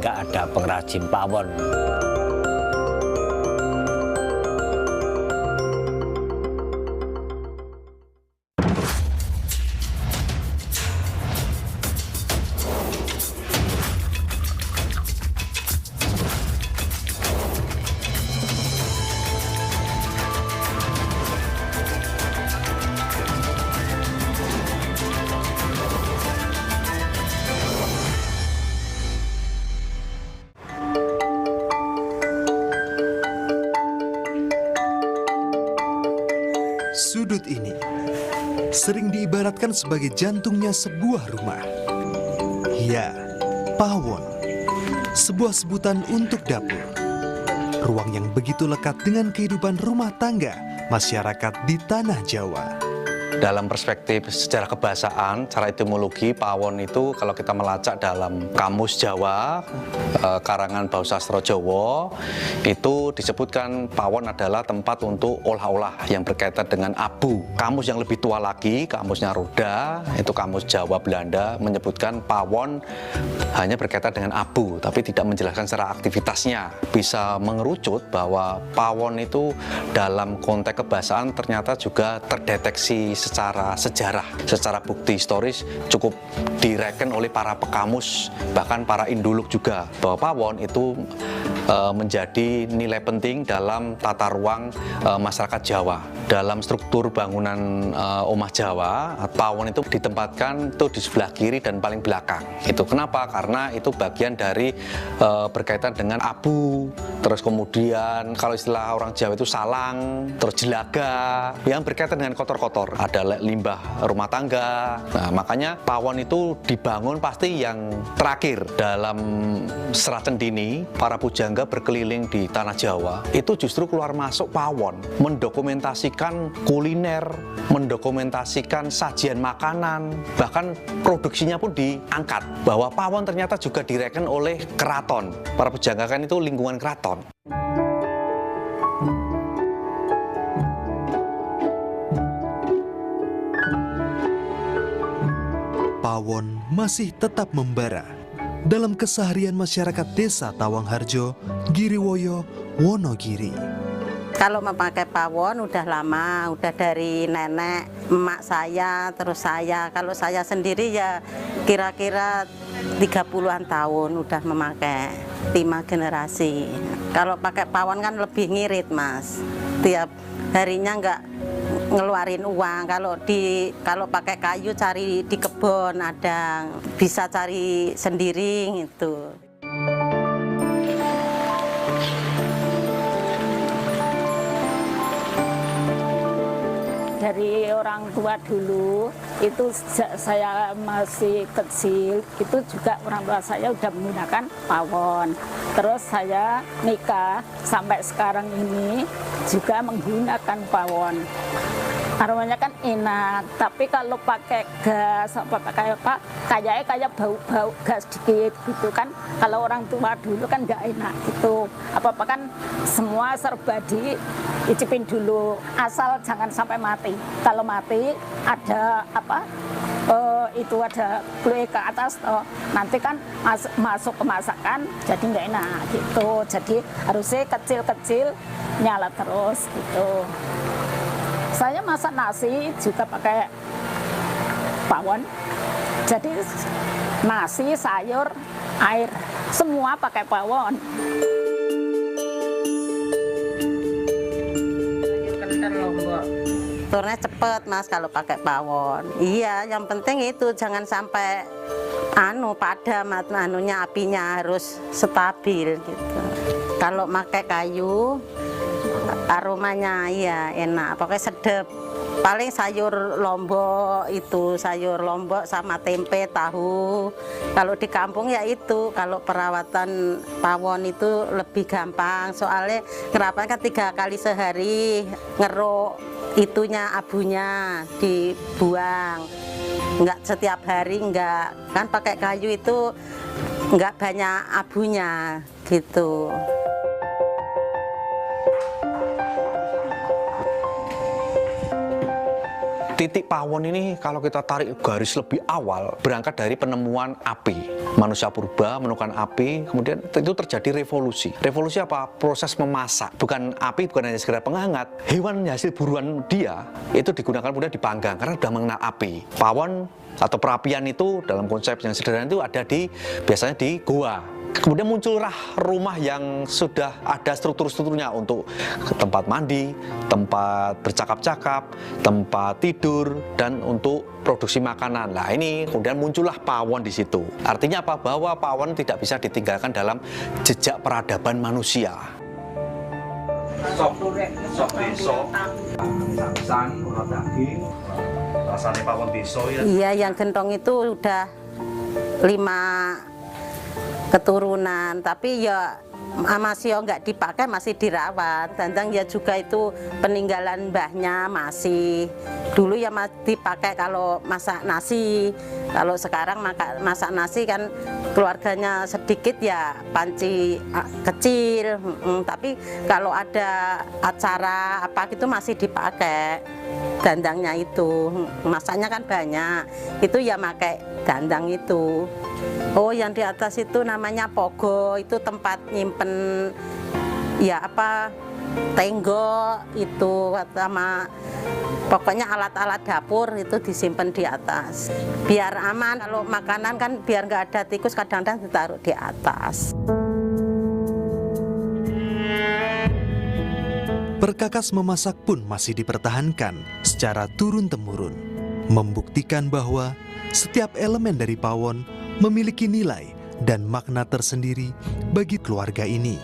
sehingga ada pengrajin pawon. Sudut ini sering diibaratkan sebagai jantungnya sebuah rumah. Ya, pawon, sebuah sebutan untuk dapur. Ruang yang begitu lekat dengan kehidupan rumah tangga masyarakat di tanah Jawa. Dalam perspektif sejarah kebahasaan, secara etimologi, pawon itu kalau kita melacak dalam Kamus Jawa, karangan Bau Sastra Jawa, itu disebutkan pawon adalah tempat untuk olah-olah yang berkaitan dengan abu. Kamus yang lebih tua lagi, Kamusnya Roda, itu Kamus Jawa Belanda, menyebutkan pawon hanya berkaitan dengan abu, tapi tidak menjelaskan secara aktivitasnya. Bisa mengerucut bahwa pawon itu dalam konteks kebahasaan ternyata juga terdeteksi secara sejarah, secara bukti historis cukup direken oleh para pekamus, bahkan para induluk juga, bahwa pawon itu menjadi nilai penting dalam tata ruang masyarakat Jawa. Dalam struktur bangunan omah Jawa, pawon itu ditempatkan tuh di sebelah kiri dan paling belakang. Itu kenapa? Karena itu bagian dari berkaitan dengan abu, terus kemudian kalau istilah orang Jawa itu salang, terus jelaga, yang berkaitan dengan kotor-kotor. Ada limbah rumah tangga. Nah, makanya pawon itu dibangun pasti yang terakhir. Dalam Serat Cendini, para pujangga berkeliling di tanah Jawa, itu justru keluar masuk pawon, mendokumentasikan kuliner, mendokumentasikan sajian makanan, bahkan produksinya pun diangkat, bahwa pawon ternyata juga direken oleh keraton. Para pujangga kan itu lingkungan keraton. Pawon masih tetap membara dalam keseharian masyarakat desa Tawangharjo, Giriwoyo, Wonogiri. Kalau memakai pawon udah lama, udah dari nenek, emak saya, terus saya. Kalau saya sendiri ya kira-kira 30-an tahun udah memakai, 5 generasi. Kalau pakai pawon kan lebih ngirit, Mas. Tiap harinya nggak ngeluarin uang. Kalau pakai kayu cari di kebun, ada bisa cari sendiri gitu. Dari orang tua dulu, itu sejak saya masih kecil, itu juga orang tua saya udah menggunakan pawon. Terus saya nikah, sampai sekarang ini juga menggunakan pawon. Aromanya kan enak, tapi kalau pakai gas, pakai apa, kayaknya kayak bau-bau gas dikit gitu kan. Kalau orang tua dulu kan nggak enak gitu. Apa-apa kan semua serba diicipin dulu, asal jangan sampai mati. Kalau mati ada apa? Itu ada klue ke atas, nanti kan masuk ke masakan, jadi nggak enak gitu. Jadi harusnya kecil-kecil nyala terus gitu. Saya masak nasi juga pakai pawon. Jadi nasi, sayur, air, semua pakai pawon. Turunnya cepet, Mas, kalau pakai pawon. Iya, yang penting itu jangan sampai padam, apinya harus stabil gitu. Kalau pakai kayu, aromanya iya enak, pokoknya sedap. Paling sayur lombok sama tempe, tahu. Kalau di kampung ya itu, kalau perawatan pawon itu lebih gampang. Soalnya ngerapan kan 3 kali sehari, ngeruk itunya, abunya dibuang. Enggak setiap hari, enggak. Kan pakai kayu itu enggak banyak abunya gitu. Titik pawon ini kalau kita tarik garis lebih awal berangkat dari penemuan api. Manusia purba menemukan api, kemudian itu terjadi revolusi. Revolusi apa? Proses memasak. Bukan api, bukan hanya sekedar penghangat. Hewan hasil buruan dia itu digunakan kemudian dipanggang karena sudah mengenal api. Pawon atau perapian itu dalam konsep yang sederhana itu ada biasanya di goa. Kemudian muncullah rumah yang sudah ada struktur-strukturnya untuk tempat mandi, tempat bercakap-cakap, tempat tidur, dan untuk produksi makanan. Nah ini kemudian muncullah pawon di situ. Artinya apa? Bahwa pawon tidak bisa ditinggalkan dalam jejak peradaban manusia. Sop beso, pisang, urat daging, rasanya pawon beso ya. Iya, yang gentong itu udah 5 keturunan, tapi ya masih nggak dipakai, masih dirawat. Dandang ya juga itu peninggalan mbahnya masih. Dulu ya dipakai kalau masak nasi. Kalau sekarang masak nasi kan keluarganya sedikit ya panci kecil. Tapi kalau ada acara apa gitu masih dipakai dandangnya itu. Masaknya kan banyak. Itu ya pakai dandang itu. Oh, yang di atas itu namanya pogo, itu tempat nyimpen ya apa tenggo itu sama pokoknya alat-alat dapur itu disimpan di atas. Biar aman, kalau makanan kan biar nggak ada tikus kadang-kadang ditaruh di atas. Perkakas memasak pun masih dipertahankan secara turun-temurun, membuktikan bahwa setiap elemen dari pawon memiliki nilai dan makna tersendiri bagi keluarga ini.